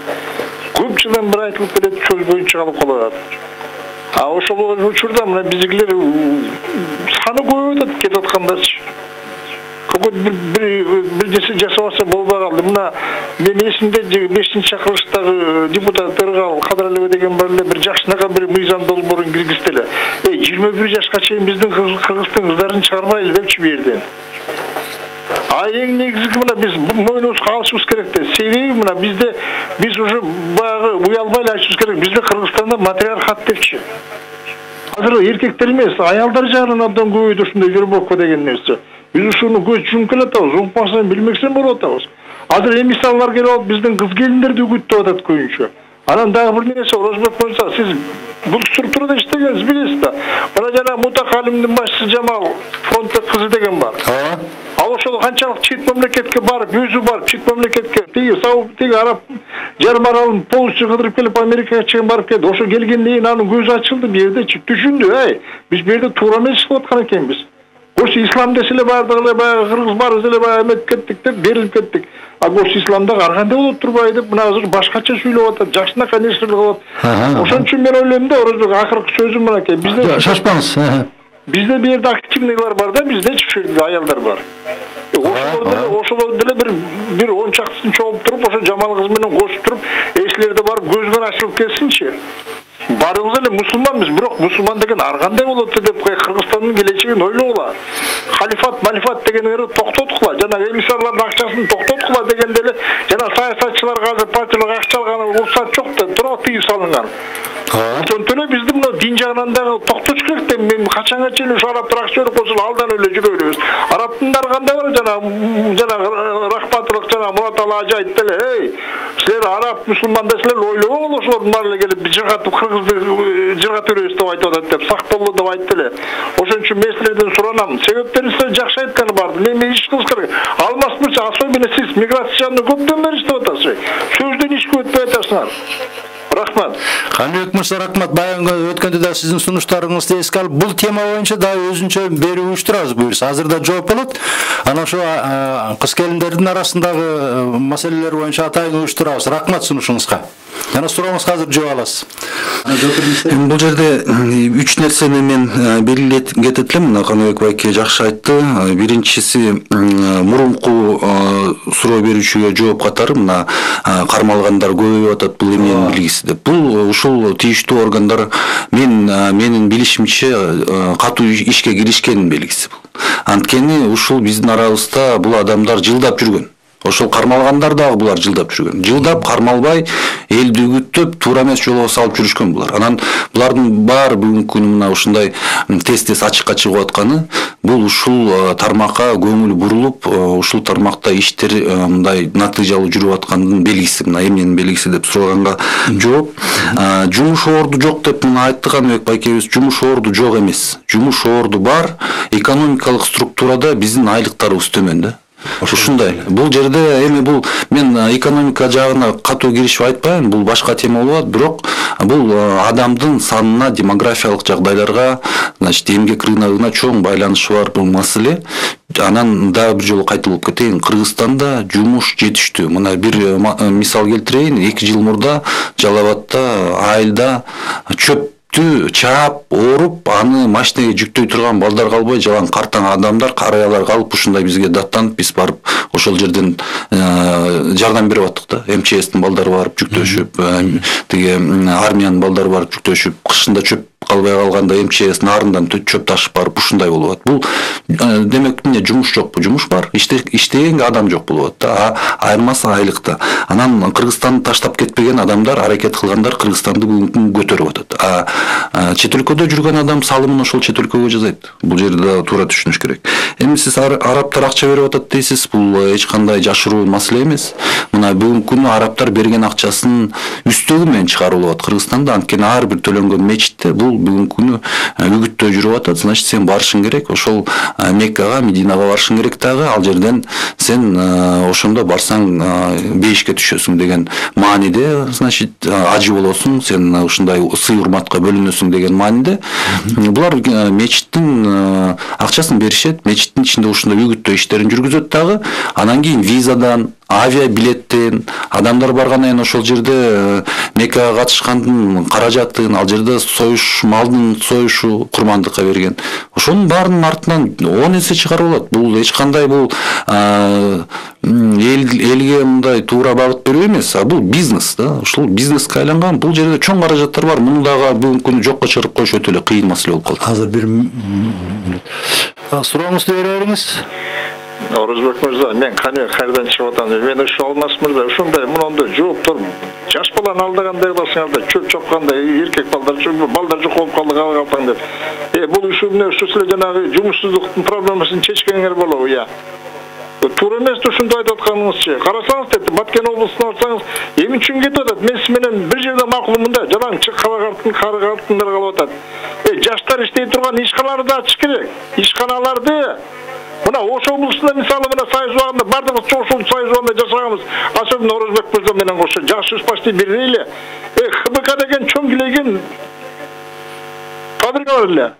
Көп жылдан бери айтылып келет, сөз боюнча калып калат. Ошол учурда мына биздикилер саны көбөйүп атат кетип аткандарчы. Bir nesi жасабаса болбой калды. Мына мен эсимде 5-чакырыштагы депутат Эргал Кадыралиев деген бар эле бир жакшынака бир мыйзам долбоорун киргизди эле. 21 жашка чейин биздин кыргыздын кыздарын чыгарбайлы депчи бу жерден. Эң негизги мына биз мойнубузга алышыбыз керек да. Себеби мына биз уже баягы уялбай айтышыбыз керек. Бизде Кыргызстанда матриархат депчи. Азыр эркектер эмес, аялдар жагынан абдан көбөйдү ушундай вербовка деген нерсе. Biz uşunu göz cümkül atabız, unkmasını bilmeksen bor atabız. Azır emisallar gelip alıp bizden kız gelinleri de güttü atat koyunca. Anan daha bir neyse, Orozbek Bonsa, siz bu strukturada iştegeniz bilesiz da. Bana jana Mutak Halim'in başçısı Cemal frontta kızı degen var. Ошол канчалык чет мамлекетке барып, өзү барып, чет мамлекетке, тиги Араб жарым аралын полностью кыдырып келип Америкага чейин барып келди. Ошо келгенден кийин анын көзү ачылды, бу жерде түшүндү, биз бу жерде туура эмес иштеп аткан экенбиз. Ошо ислам деселе бардыгы эле баягы кыргыз барыбыз эле баягы эмет кеттик деп берилип кеттик. Ошо исламдагы ар кандай болуп турбай деп мына азыр башкача сүйлөп атат, жакшынакай нерселер кылып атат. Ошон үчүн мен ойлойм да, Орозбек акыркы сөзүм мынакей. Бизде шашпаңыз. Бизде бу жерде активныйлар бар да, биздечи аялдар бар. Ошолор деле бир 10 чактысын чогуп туруп, ошо Жамал кыз менен кошуп туруп, эслерде барып көзүнөн ачылып келсинчи. Барыбыз эле мусулманбыз, бирок мусулман деген ар кандай болот деп Кыргызстандын келечегин ойлогула. Халифат дегендерди токтоткула, жана эмиссарлардын акчасын токтоткула дегенде эле жана саясатчыларга азыр партияларга акча алган уруксат жок да, туруп тыюу салынган. Ошондон эле бизди мына дин жагынан дагы токтотуш керек деп мен качанга чейин ушу арабтар акча берип койсо алдан эле жүрөбүз. Арабтын ар кандай бар жана рахматылык жана Мурат Алажы айтты эле, силер араб мусулман десилер ойлогула, ошолордун баары эле келип жыргатып кыргызды жыргатып беребиз деп айтып атат деп, сак болду деп айтты эле. Ошон үчүн мен силерден суранам, себептерин силер жакшы айтканы бар. Мен иш кылыш керек. Алмаз Мырза, особенно сиз миграцияны көптөн бери иштеп атасыз. Сөздөн ишке өтпөй атасыңар. Рахмат. Каныбек мырза, рахмат. Баягы өткөндө да сиздин сунуштарыңызды эске алып, бул тема боюнча да өзүнчө берүү уюштурабыз буюрса. Азыр да жооп болот. Анан ошо кыз келиндердин арасындагы маселелер боюнча атайын уюштурабыз. Рахмат сунушуңузга. Жана сурооңузга азыр жооп аласыз. Бул жерде 3 нерсени мен белгилеп кетет элем. Мына Каныбек байке жакшы айтты. Биринчиси мурунку суроо берүүчүгө жооп катары мына кармалгандар көбөйүп атат, бул эмненин белгиси деп. Бул ушул тийиштүү органдар менин билишимче катуу ишке киришкенин белгиси бул. Анткени ушул биздин арабызда бул адамдар жылдап жүргөн. Ошол кармалгандар дагы булар жылдап жүргөн. Жылдап кармалбай, элди үгүттөп, туура эмес жолго салып жүрүшкөн булар. Анан булардын баары бүгүнкү күнү мына ушундай тез ачыкка чыгып атканы, бул ушул тармакка көңүл бурулуп, ушул тармакта иштер мындай натыйжалуу жүрүп аткандын белгиси. Мына эмненин белгиси деп сураганга жооп. Жумуш орду жок деп мына айтты Каныбек байкебиз. Жумуш орду жок эмес. Жумуш орду бар. Экономикалык структурада биздин айлыктарыбыз төмөн да. Ушундай. Бул жерде эми бул мен экономика жагына катуу киришип айтпайм, бул башка тема болот, бирок бул адамдын санына, демографиялык жагдайларга, значит, эмгек рыногуна чоң байланышы бар бул маселе. Анан да бир жолу кайтылып кетейин, Кыргызстанда жумуш жетиштүү. Мына бир мисал келтирейин, 2 жыл мурда Жалал айылда чөп чаап, оруп, аны машинеге жүктөй турган балдар калбай, жалаң картаң адамдар, карыялар калып, ушундай бизге даттанып, биз барып ошол жерден жардам берип аттык да. МЧСтин балдары барып жүктөшүп, тиги армиянын балдары барып жүктөшүп, кышында чөп калбай калганда МЧС нарындан чөп ташып барып ушундай болуп атат. Бул демек эмне жумуш жокпу? Жумуш бар, иштегенге адам жок болуп атат да. Айырмасы айлыкта. Анан Кыргызстанды таштап кетпеген адамдар, аракет кылгандар Кыргызстанды көтөрүп атат. чет өлкөдө жүргөн адам салымын ошол чет өлкөгө жасайт. Бул жерде туура түшүнүш керек. Эми сиз арабтар акча берип атат дейсиз, бул эч кандай жашыруу маселе эмес. Мына бүгүнкү күнү арабтар берген акчасын үстөгү менен чыгарылып атат Кыргызстанда, анткени ар бир төлөнгөн мечитте бул бүгүнкү күнү үгүттөө жүрүп атат. Значит, сен барышың керек, ошол Меккага, Мединага барышың керек дагы, ал жерден сен ошондо барсаң бейишке түшөсүң деген мааниде, значит, ажы болосуң, сен ушундай сый урматка бөлүнөсүң деген мааниде. Булар мечиттин акчасын беришет, мечиттин ичинде ушундай үгүттөө иштерин жүргүзөт дагы, анан кийин визадан, авиа билеттен, адамдар баргандан кийин ошол жерде Меккага катышкандын каражатын, ал жерде союш, малдын союшу курмандыкка берген. Ошонун баарынын артынан 10 эсе чыгарып алат. Бул эч кандай бул элге мындай туура багыт берүү эмес, бул бизнес да. Ушул бизнеске айланган. Бул жерде чоң каражаттар бар. Муну дагы бүгүнкү күнү жокко чыгарып коюш өтө эле кыйын маселе болуп калды. Азыр бир сурооңузду бере бериңиз. Орозбек мырза, мен кайдан чыгып атам? Мен ушу Алмаз мырза, ушундай муну жооп туруп, жаш баланы алдагандай кыласыңар, чөп чоккандай эркек балдар жок болуп калдык деп. Бул ушу силер жанагы жумушсуздуктун проблемасын чечкеңер болобу, я. Туура эмес ушундай айтып атканыңызчы. Карасаңыз депти, Баткен облусуна барсаңыз, эми үчүн кетип атат. Мен сиз менен бир жерде макулмун да, жалаң калып атат. Жаштар иштей турган ишканаларды да ачыш керек. Ишканаларды мына Ош облусунда мисалы мына Союз убагында бардыгыбыз ошол Союз убагында жашаганбыз. Особенно Орозбек мырза менен кошо жашыбыз почти бирдей эле. ХБК деген чоң килеген фабрика бар эле.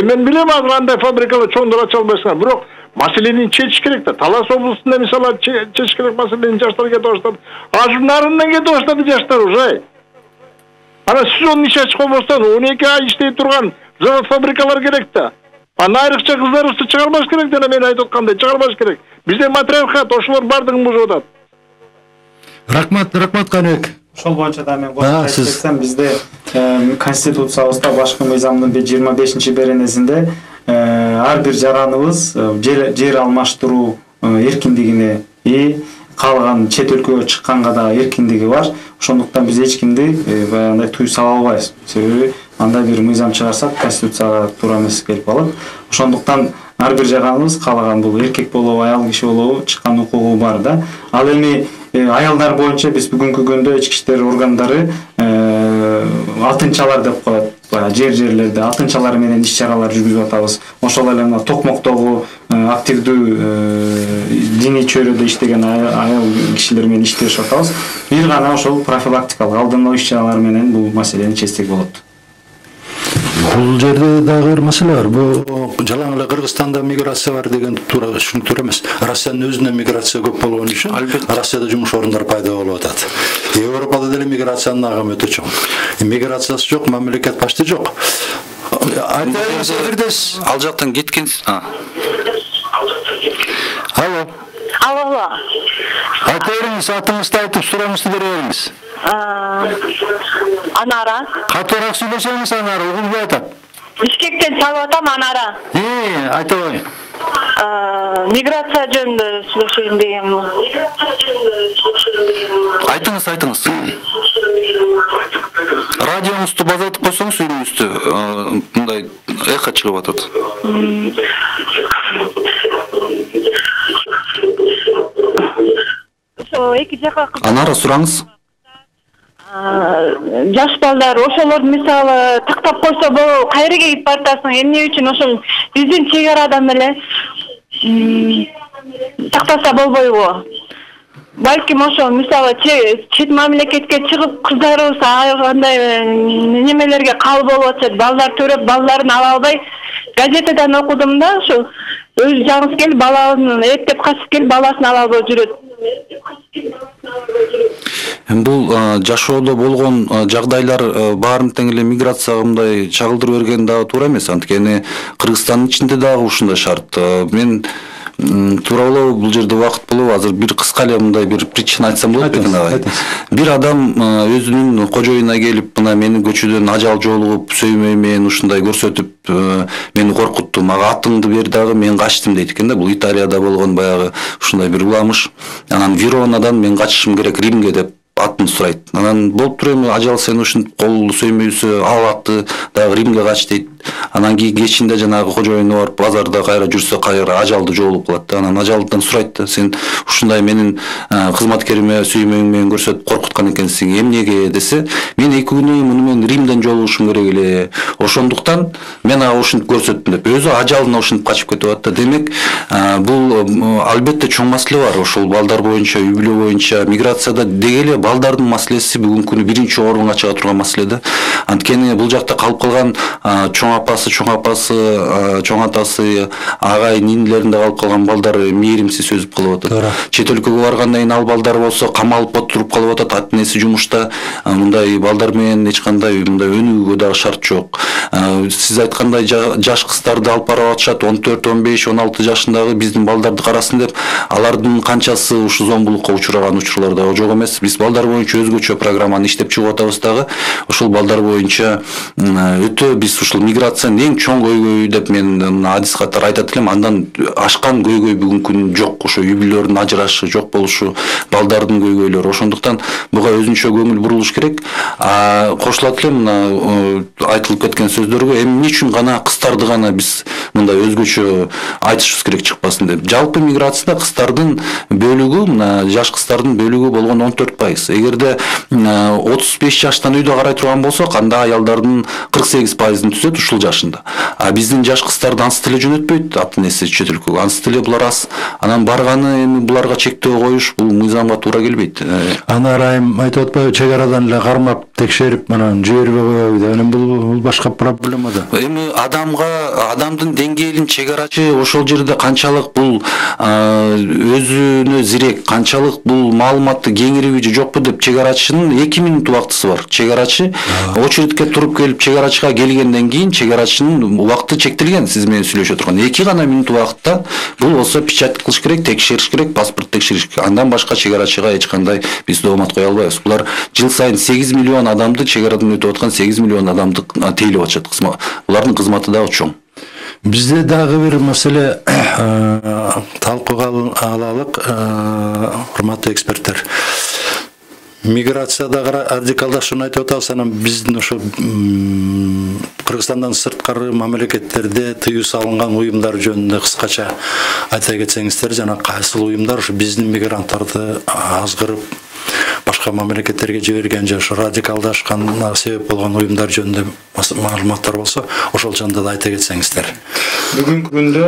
Мен билем азыр андай фабрикалар чоңдор ача албайсыңар, бирок маселени чечиш керек да. Талас облусунда мисалы чечиш керек маселени жаштар кетип баштады. Ажынарынан кетип баштады жаштар уже. Ана сиз onu иш ачып койбостон 12 ай иштей турган завод фабрикалар керек да. Айрыкча кыздарыбызды чыгарбаш керек да, мен айтып аткандай чыгарбаш керек. Бизде материал кат, ошолор бардыгын бузуп атат. Рахмат Каныбек. Ошол боюнча да мен айтып кетсем, бизде конституциябызда башкы мыйзамдын 25-беренесинде ар бир жараныбыз жер алмаштыруу эркиндигине калган чет өлкөгө чыкканга да эркиндиги бар. Ошондуктан биз эч кимди баягындай туй сала албайбыз. Себеби андай бир мыйзам чыгарсак конституцияга туура эмес келип калат. Ошондуктан ар бир жараныбыз каалаган бул эркек болобу, аял киши болобу чыккан укугу бар да. Ал эми аялдар боюнча биз бүгүнкү күндө ички иштер органдары алтынчалар деп коет. Жерлерде алтынчалар менен иш чаралар жүргүзүп атабыз. Ошол эле мына Токмоктогу активдүү диний чөйрөдө иштеген аял кишилер менен иштешип атабыз. Бир гана ошол профилактикалык алдын алуу иш чаралары менен бул маселени чечсек болот. Бул жерде дагы бир маселе бар. Бул жалаң эле Кыргызстанда миграция бар деген туура эмес. Россиянын өзүнө миграция көп болгон үчүн Россияда жумуш орундары пайда болуп атат. Европада деле миграциянын агымы өтө чоң. Миграциясы жок, мамлекет башты жок. Айтыңыз эфирдес. Ал жактан кеткенсиз. Алло. Айтыңыз, атыңызды айтып, сурооңузду бере бериңиз. Анара. Катуураак сүйлөсөңүз, Анара, угулбай атат. Бишкектен чалып атам, Анара. Айта коюң. Миграция жөнүндө сүйлөшөйүн дегем. Айтыңыз. Радионузду базартып койсоңуз үйүңүздө мындай эхо чыгып атат. Анара, сураңыз. Жаш балдар ошолор мисалы тактап койсо болобу, кайерге кетип бартасың? Эмне үчүн ошол биздин чек арадан эле тактаса болбойбу? Балким ошол мисалы чет мамлекетке чыгып кыздарыбыз андай немелерге кал болуп атат, балдар төрөп балдарын ала албай, газетадан окудум да, ошол өз жаңыз келип баласын эптеп качып келип баласын ала албай жүрөт. Бул жашоодо болгон жагдайлар баарын тең эле миграцияга мындай чагылдырып берген дагы туура эмес. Анткени Кыргызстандын ичинде дагы ушундай шарт. Мен туура болобу, бул жерде убакыт болобу, азыр бир кыска эле мындай бир причина айтсам болот бекен агай. Бир адам өзүнүн кожоюна келип, мына менин көчөдөн ажал жолугуп, сөймөй менен ушундай көрсөтүп, мени коркутту, мага атыңды бер дагы мен качтым дейт экен да. Бул Италияда болгон баягы ушундай бир уламыш. Анан Веронадан мен качышым керек Римге деп атын сурайт. Анан болуп туруп эми ажал сени ушинтип кол сөймөйсө ал атты дагы Римге кач дейт. Анан кийин кечинде жанагы кожоюну барып базарда кайра жүрсө кайра ажалды жоолуп калат да. Анан ажалдан сурайт да, сен ушундай менин кызматкериме сүймөң менен көрсөтүп коркуткан экенсиң, эмнеге десе, мен 2 күнү муну менен Римден жолугушум керек эле. Ошондуктан мен ага ушинтип көрсөттүм деп. Өзү ажалына ушинтип качып кетип атты. Демек, бул албетте чоң маселе бар. Ошол балдар боюнча, үй бүлө боюнча, миграцияда деги эле балдардын маселеси бүгүнкү күнү биринчи орунга чыга турган маселе да. Анткени бул жакта калып калган чоң апасы, чоң атасы, агай, нинелеринде калып калган балдар мээримсиз өзүп калып атат. Чет өлкөгө баргандан кийин ал балдар болсо камалып отуруп калып атат, ата-энеси жумушта. Мындай балдар менен эч кандай мындай өнүгүүгө дагы шарт жок. Сиз айткандай жаш кыздарды алып барып атышат, 14, 15, 16 жашындагы биздин балдарды карасын деп, алардын канчасы ушу зомбулукка учураган учурлар да жок эмес. Биз балдар боюнча өзгөчө программаны иштеп чыгып атабыз дагы. Ошол балдар боюнча өтө биз ушул миграциянын эң чоң көйгөйү деп мен адис катары айтат элем. Андан ашкан көйгөй бүгүнкү күн жок. Ошо үй бүлөлөрдүн ажырашы, жок болушу, балдардын көйгөйлөрү. Ошондуктан буга өзүнчө көңүл бурулуш керек. Кошулат элем мына айтылып кеткен сөздөргө, эмне үчүн гана кыздарды гана биз мындай өзгөчө айтышыбыз керек чыкпасын деп. Жалпы миграцияда кыздардын бөлүгү, мына жаш кыздардын бөлүгү болгон 14%. Эгерде 35 жаштан үйдө карай турган болсок, анда аялдардын 48%-ын түзөт ушул жашында. Биздин жаш кыздарды ансыз эле жөнөтпөйт ата-энеси чет өлкөгө. Ансыз эле булар аз. Анан барганы эми буларга чектөө коюш бул мыйзамга туура келбейт. Аны Райым айтып атпайбы, чек арадан эле кармап, текшерип, анан жибербей коебу деп. Анан бул башка проблема да. Эми адамдын деңгээлин чек арачы ошол жерде канчалык бул өзүнө зирек, канчалык бул маалыматты кеңириби же жокпу деп чек арачынын 2 минут убактысы бар. Чек арачы очередке туруп келип чек арачыга келгенден кийин чек арачынын убакыты чектелген. Сиз менен сүйлөшө турган 2 гана минут убакытта бул болсо печать кылыш керек, текшериш керек, паспорт текшериш керек. Андан башка чек арачыга эч кандай биз доомат кое албайбыз. Булар жыл сайын 8 миллион адамды чек арадан өтүп аткан 8 миллион адамды тейлеп атышат. Булардын кызматы дагы чоң. Бизде дагы бир маселе талкууга алалык, урматтуу эксперттер. Миграцияда радикалдашууну айтып атабыз, анан биздин ошо Кыргызстандан сырткары мамлекеттерде тыюу салынган уюмдар жөнүндө кыскача айта кетсеңиздер, жана кайсыл уюмдар ушу биздин мигранттарды азгырып башка мамлекеттерге жиберген же ошо радикалдашканына себеп болгон уюмдар жөнүндө маалыматтар болсо, ошол жөнүндө да айта кетсеңиздер. Бүгүнкү күндө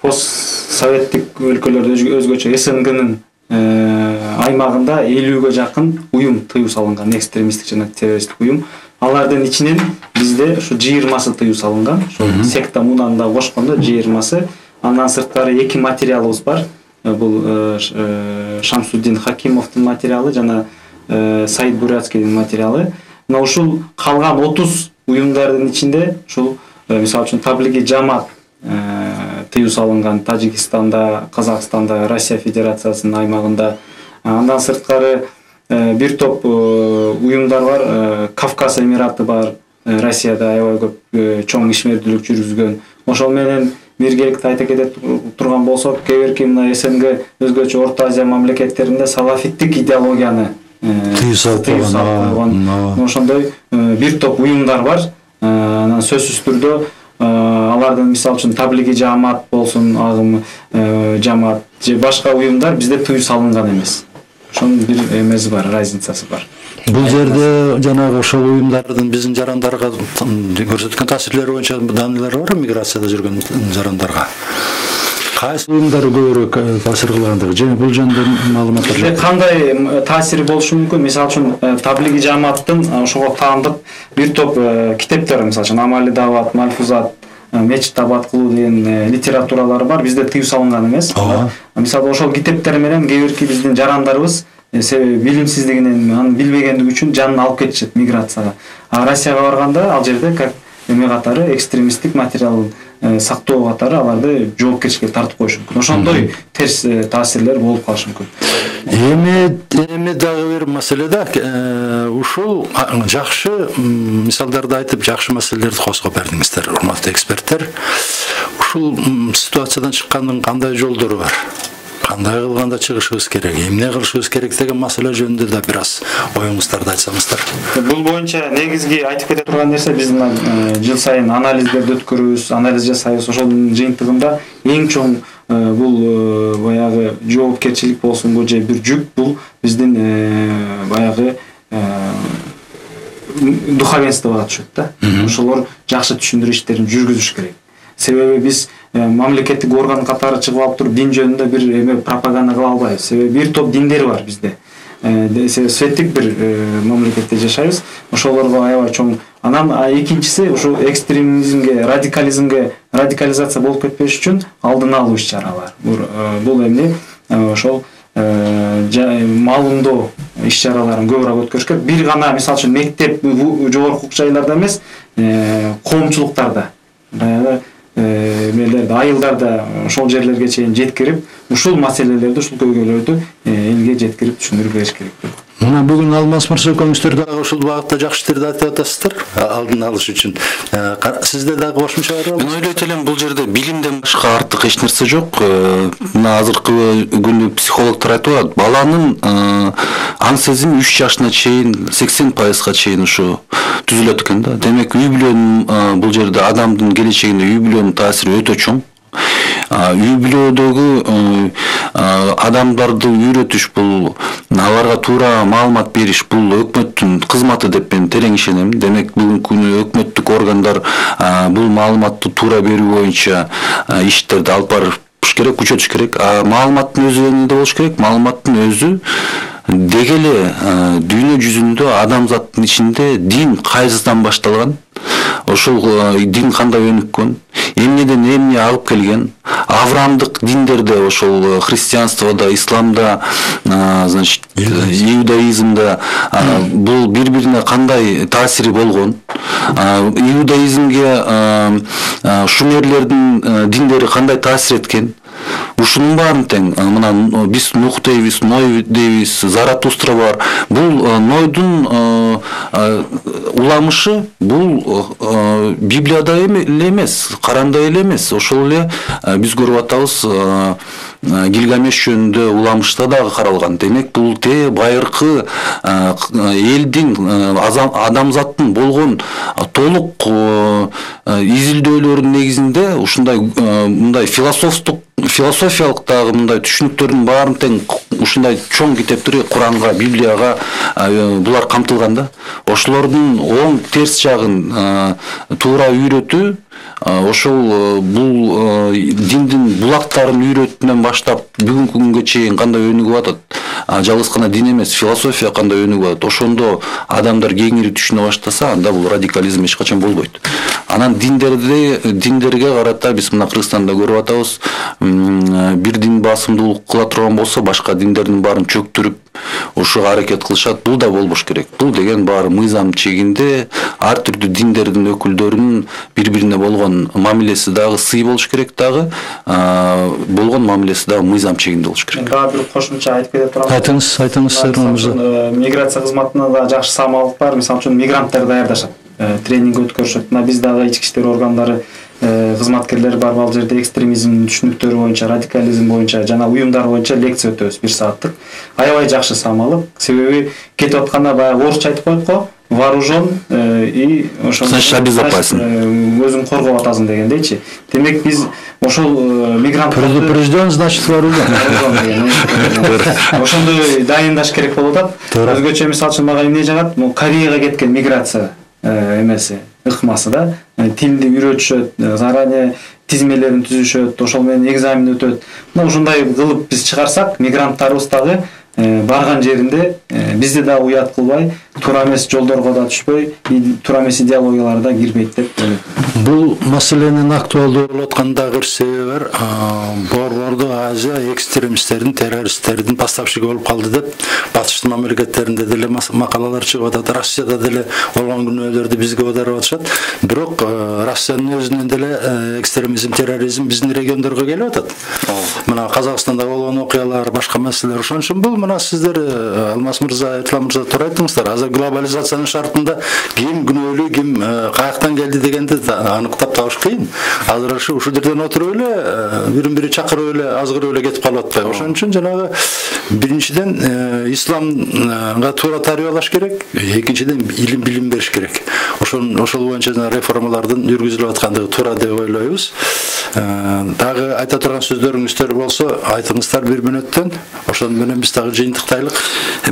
постсоветтик өлкөлөрдө өзгөчө СНГнын аймагында 50-ге жакын уюм тыюу салынган, экстремисттик жана террористтик уюм. Алардын ичинен бизде ушу 20сы тыюу салынган. Ошо секта мунаны да кошкондо 20сы. Андан сырткары 2 материалыбыз бар. Бул Шамсуддин Хакимовдун материалы жана Саид Бурятскийдин материалы. Мына ушул калган 30 уюмдардын ичинде ушул мисалы үчүн Таблиги Жамаат тыюу салынган Тажикстанда, Казакстанда, Россия Федерациясынын аймагында. Андан сырткары бир топ уюмдар бар, Кавказ Эмираты бар, Россияда аябай көп чоң ишмердүүлүк жүргүзгөн. Ошол менен биргеликте айта кете турган болсок, кээ-бирки мына СНГ өзгөчө Орто Азия мамлекеттеринде салафиттик идеологияны тыюу салып койгон. Ошондой бир топ уюмдар бар. Анан сөзсүз түрдө алардын мисалы үчүн Таблиги Жамаат болсун, агым жамаат же башка уюмдар бизде тыюу салынган эмес. Ошонун бир эмеси бар, разницасы бар. Бул жерде жанагы ошол уюмдардын биздин жарандарга көрсөткөн таасирлери боюнча данныйлар бар миграцияда жүргөн жарандарга. Кайсы уюмдар көбүрөөк таасир кылгандыгы же бул жөнүндө маалыматтар жок? Кандай таасири болушу мүмкүн? Мисалы үчүн Таблиги Жамааттын ошого таандык бир топ китептер, мисалы үчүн Амали Дават, Мальфузат, Мечит абад кылуу деген литературалары бар. Бизде тыюу салынган эмес. Мисалы ошол китептер менен кээ-бирки биздин жарандарыбыз билимсиздигинен, аны билбегендиги үчүн жанын алып кетишет миграцияга. Россияга барганда ал жерде как эме катары экстремисттик материал сактоо катары аларды жоопкерчиликке тартып коюш мүмкүн. Ошондой терс таасирлер болуп калышы мүмкүн. Эми дагы бир маселе да, ушул жакшы мисалдарды айтып, жакшы маселелерди козгоп бердиңиздер, урматтуу эксперттер. Ушул ситуациядан чыккандын кандай жолдору бар? кандай кылганда чыгышыбыз керек, эмне кылышыбыз керек деген маселе жөнүндө да бир аз оюңуздарды айтсаңыздар. Бул боюнча негизги айтып кете турган нерсе биз жыл сайын анализдерди өткөрүбүз, анализ жасайбыз. Ошонун жыйынтыгында эң чоң бул баягы жоопкерчилик болсунбу же бир жүк, бул биздин баягы духовенствого түшөт да. Ошолор жакшы түшүндүрүү иштерин жүргүзүш керек. Себеби биз мамлекеттик орган катары чыгып алып туруп дин жөнүндө бир эме пропаганда кыла албайбыз. Себеби бир топ диндер бар бизде. Светтик бир мамлекетте жашайбыз. Ошолорго аябай чоң. Анан экинчиси ушул экстремизмге, радикализация болуп кетпеш үчүн алдын алуу иш-чаралар. Бул эмне ошол маалымдоо иш-чараларын көбүрөөк өткөрүш керек. Бир гана мисалы үчүн мектеп, жогорку окуу жайларда эмес, коомчулуктарда, эмелерде, айылдарда ошол жерлерге чейин жеткирип, ушул маселелерди, ушул көйгөйлөрдү элге жеткирип түшүндүрүп бериш керек. Мына бүгүн Алмаз мырза экөөңүздөр дагы ушул багытта жакшы иштерди айтып атасыздар, алдын алыш үчүн. Сизде дагы кошумча бар? Мен ойлойт элем, бул жерде билимден башка артык эч нерсе жок. Мына азыркы күндү психологдор айтып атат, баланын аң сезими 3 жашына чейин 80%га чейин ушу түзүлөт экен да. Демек, үй бүлөнүн бул жерде адамдын келечегине үй бүлөнүн таасири өтө чоң. Үй бүлөдөгү адамдарды үйрөтүш, бул аларга туура маалымат бериш, бул өкмөттүн кызматы деп мен терең ишенем. Демек, бүгүнкү күнү өкмөттүк органдар бул маалыматты туура берүү боюнча иштерди алып барыш керек, күчөтүш керек. Маалыматтын өзү эмнеде болуш керек? Маалыматтын өзү деги эле дүйнө жүзүндө адамзаттын ичинде дин кайсыздан башталган, ошол дин кандай өнүккөн, эмнеден эмне алып келген, авраамдык диндерде, ошол христианстводо, исламда, значит, иудаизмде бул бири-бирине кандай таасири болгон, иудаизмге шумерлердин диндери кандай таасир эткен, ушунун баарын тең. Мына биз Нух дейбиз, Ной дейбиз, Заратустра бар. Бул Нойдун уламышы бул Библияда эле эмес, Коранда эле эмес. Ошол эле биз көрүп атабыз Гильгамеш жөнүндө уламышта дагы каралган. Демек, бул байыркы элдин, адамзаттын болгон толук изилдөөлөрүнүн негизинде ушундай мындай философиялык дагы мындай түшүнүктөрдүн баарын тең ушундай чоң китептер, Куранга, Библияга булар камтылган да. Ошолордун оң терс жагын туура үйрөтүү, ошол бул диндин булактарын үйрөтүүнөн баштап бүгүнкү күнгө чейин кандай өнүгүп атат. Жалгыз гана дин эмес, философия кандай өнүгүп атат. Ошондо адамдар кеңири түшүнө баштаса, анда бул радикализм эч качан болбойт. Анан диндерге карата биз мына Кыргызстанда көрүп атабыз, бир дин басымдуулук кыла турган болсо, башка диндердин баарын чөктүрүп, ошого аракет кылышат. Бул да болбош керек. Бул деген баары мыйзам чегинде ар түрдүү диндердин өкүлдөрүнүн бири-бирине болгон мамилеси дагы сый болуш керек, дагы болгон мамилеси дагы мыйзам чегинде болуш керек. Дагы бир кошумча айтып кете турам. Айтыңыз. Миграция кызматында да жакшы самалдык бар. Мисалы үчүн мигранттар даярдашат, тренинг өткөрүшөт. Мына биз дагы ички иштер органдары кызматкерлер бар, ал жерде экстремизм түшүнүктөрү боюнча, радикализм боюнча жана уюмдар боюнча лекция өтөбүз 1 сааттык. Аябай жакшы самалык. Себеби кетип атканда баягы орусча айтып коет го, вооружен и ошол безопасен. Өзүң коргоп атасың дегендейчи. Демек, биз ошол мигранттарды предупрежден, значит вооружен. Ошондой дайындаш керек болуп атат. Өзгөчө мисалы үчүн мага эмне жагат? Кореяга кеткен миграция эмеси, ыкмасы да. Тилди үйрөтүшөт, заранее тизмелерин түзүшөт, ошол менен экзамен өтөт. Мына ушундай кылып биз чыгарсак, мигранттарыбыз дагы барган жеринде бизди да уят кылбай, туура эмес жолдорго да түшпөй, туура эмес идеологияларга кирбейт деп ойлойм. Бул маселенин актуалдуу болуп аткандагы бир себеби бар. Борбордук Азия экстремисттердин, террористтердин поставщиги болуп калды деп батыштын мамлекеттеринде деле макалалар чыгып атат. Россияда деле болгон күнөөлөрдү бизге аударып атышат. Бирок Россиянын өзүнөн деле экстремизм, терроризм биздин региондорго келип атат. Мына Казакстанда болгон окуялар, башка маселелер. Ошон үчүн бул мына сиздер Алмаз мырза, Этлам мырза туура айттыңыздар. Азыр глобализациянын шартында ким күнөөлүү, ким каяктан келди келди дегенди аныктап табыш кыйын. Азыр ушул жерден отуруп эле бирин-бири чакырып эле азгырып эле кетип калып атпайбы. Ошон үчүн жанагы биринчиден исламга туура тарбиялаш керек, экинчиден билим бериш керек. Ошол боюнча реформалардын жүргүзүлүп аткандыгы туура деп ойлойбуз. Дагы айта турган сөздөрүңүздөр болсо айтыңыздар 1 мүнөттөн. Ошон менен биз дагы жыйынтыктайлык.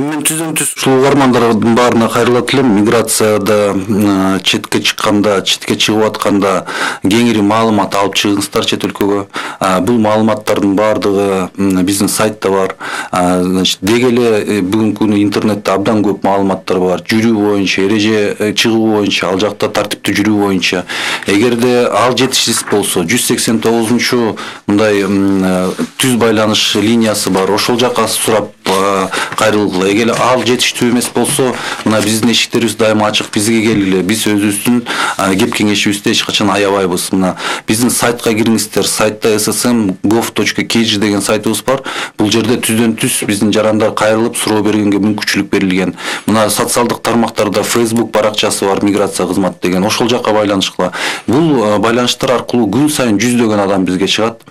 Мен түздөн-түз ушул угармандардын баарына кайрылат элем. Миграцияда четке чыкканда, четке чыгып атканда кеңири маалымат алып чыгыңыздар чет өлкөгө. Бул маалыматтардын баардыгы биздин сайтта бар. Значит, деги эле бүгүнкү күнү интернетте абдан көп маалыматтар бар. Жүрүү боюнча, эреже чыгуу боюнча, ал жакта тартиптүү жүрүү боюнча. Эгерде ал жетишсиз болсо, 189 мындай түз байланыш линиясы бар. Ошол жака сурап кайрылгыла. Эгер ал жетиштүү эмес болсо, мына биздин эшиктерибиз дайыма ачык. Бизге келгиле. Биз өзүбүздүн кеп кеңешибизде эч качан аябайбыз. Мына биздин сайтка кириңиздер. Сайтта ssm.gov.kg деген сайтыбыз бар. Бул жерде түздөн-түз биздин жарандар кайрылып суроо бергенге мүмкүнчүлүк берилген. Мына социалдык тармактарда Facebook баракчасы бар, миграция кызматы деген. Ошол жака байланышкыла. Бул байланыштар аркылуу күн сайын жүздөгөн адам бизге чыгат.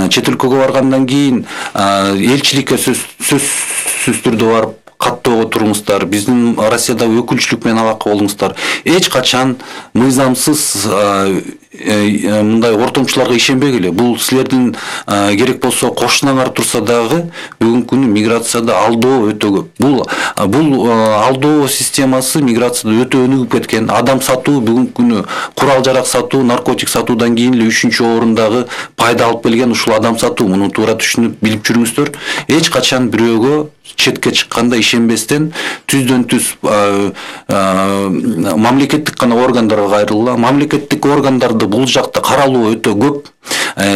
Чет өлкөгө баргандан кийин элчиликке сөзсүз түрдө барып каттоого туруңуздар. Биздин Россияда өкүлчүлүк менен алака болуңуздар. Эч качан мыйзамсыз мындай ортомчуларга ишенбегиле. Бул силердин керек болсо кошунаңар турса дагы бүгүнкү күнү миграцияда алдоо өтө көп. Бул алдоо системасы миграцияда өтө өнүгүп кеткен. Адам сатуу бүгүнкү күнү курал жарак сатуу, наркотик сатуудан кийин эле 3-чү орундагы пайда алып келген ушул адам сатуу. Муну туура түшүнүп билип жүрүңүздөр. Эч качан бирөөгө четке чыкканда ишенбестен түздөн-түз мамлекеттик гана органдарга кайрылгыла. Мамлекеттик органдарды бул жакта каралуу өтө көп.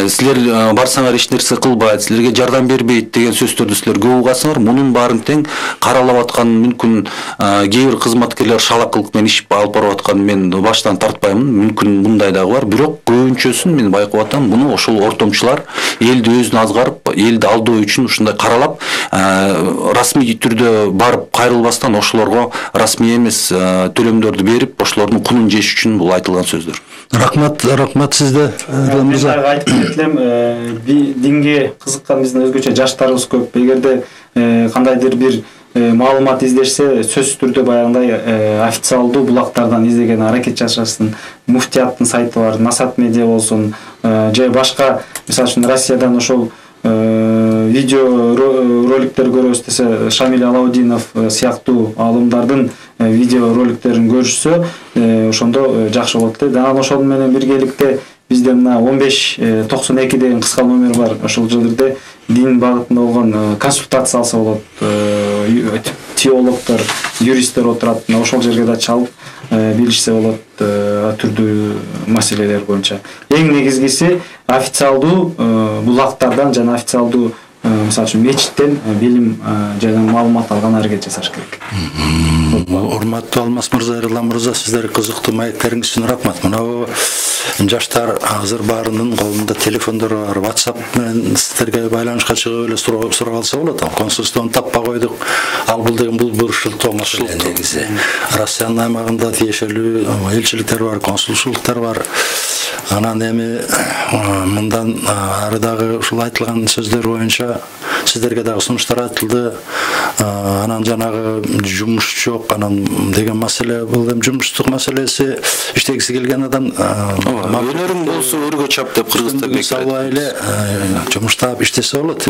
Силер барсаңар эч нерсе кылбайт, силерге жардам бербейт деген сөздөрдү силер көп угасыңар. Мунун баарын тең каралап аткан мүмкүн кээ бир кызматкерлер шалакылык менен иш алып барып аткан мен баштан тартпаймын. Мүмкүн мындай дагы бар. Бирок көбүнчөсүн мен байкап атам. Муну ошол ортомчулар элди өзүнө азгарып, элди алдоо үчүн ушундай каралап, расмий түрдө барып кайрылбастан ошолорго расмий эмес төлөмдөрдү берип, ошолордун кунун жеш үчүн бул айтылган сөздөр. Рахмат сизде. Мен айтып кетелем, динге кызыккан биздин өзгөчө жаштарыбыз көп. Эгерде кандайдыр бир маалымат издешсе, сөзсүз түрдө баягындай официалдуу булактардан издегени аракет жасасын. Муфтияттын сайты бар, Насат медиа болсун, же башка, мисалы үчүн Россиядан ошол видео роликтер көрөбүз десе, Шамиль Алаудинов сыяктуу аалымдардын видео роликтерин көрүшсө, ошондо жакшы болот да. Анан ошол менен биргеликте бизде мына 1592 деген кыска номер бар. Ошол жерде дин багытында болгон консультация алса болот. Теологдор, юристтер отурат. Ошол жерге да чалып билишсе болот түрдүү маселелер боюнча. Эң негизгиси официалдуу булактардан жана официалдуу мисалы үчүн мечиттен билим жана маалымат алган аракет жасаш керек. Урматтуу Алмаз мырза, Эрлан мырза, сиздерге кызыктуу маектериңиз үчүн рахмат. Мына жаштар азыр баарынын колунда телефондор бар, WhatsApp менен сиздерге байланышка чыгып эле сурап алса болот. Консулствону таппай койдук. Ал бул деген бул шылтоо маселе негизи. Россиянын аймагында тиешелүү элчиликтер бар, консулчулуктар бар. Анан эми мындан ары дагы ушул айтылган сөздөр боюнча сиздерге дагы сунуштар айтылды. Анан жанагы жумуш жок, анан деген маселе, бул эми жумуштук маселеси, иштегиси келген адам өнөрүң болсо өргө чап деп кыргыздар мисалы эле жумуштап иштесе болот.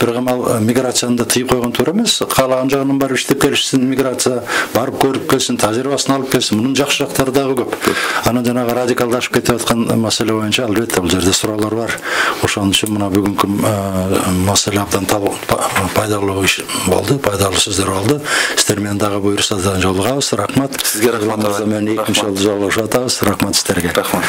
Бирок эми миграцияны тыйып койгон туура эмес. Каалаган жагынан барып иштеп келишсин, миграция барып көрүп келсин, тажрыйбасын алып келсин. Мунун жакшы жактары дагы көп. Анан жанагы радикалдашып кетип аткан маселе боюнча албетте бул жерде суроолор бар. Ошон үчүн мына бүгүнкү маселе абдан пайдалуу болду, пайдалуу сөздөр болду. Сиздер менен дагы буюрса да жолугабыз. Рахмат. Сизге рахмат. Мен экинчи жолу жолугушуп атабыз. Рахмат сиздерге. Рахмат.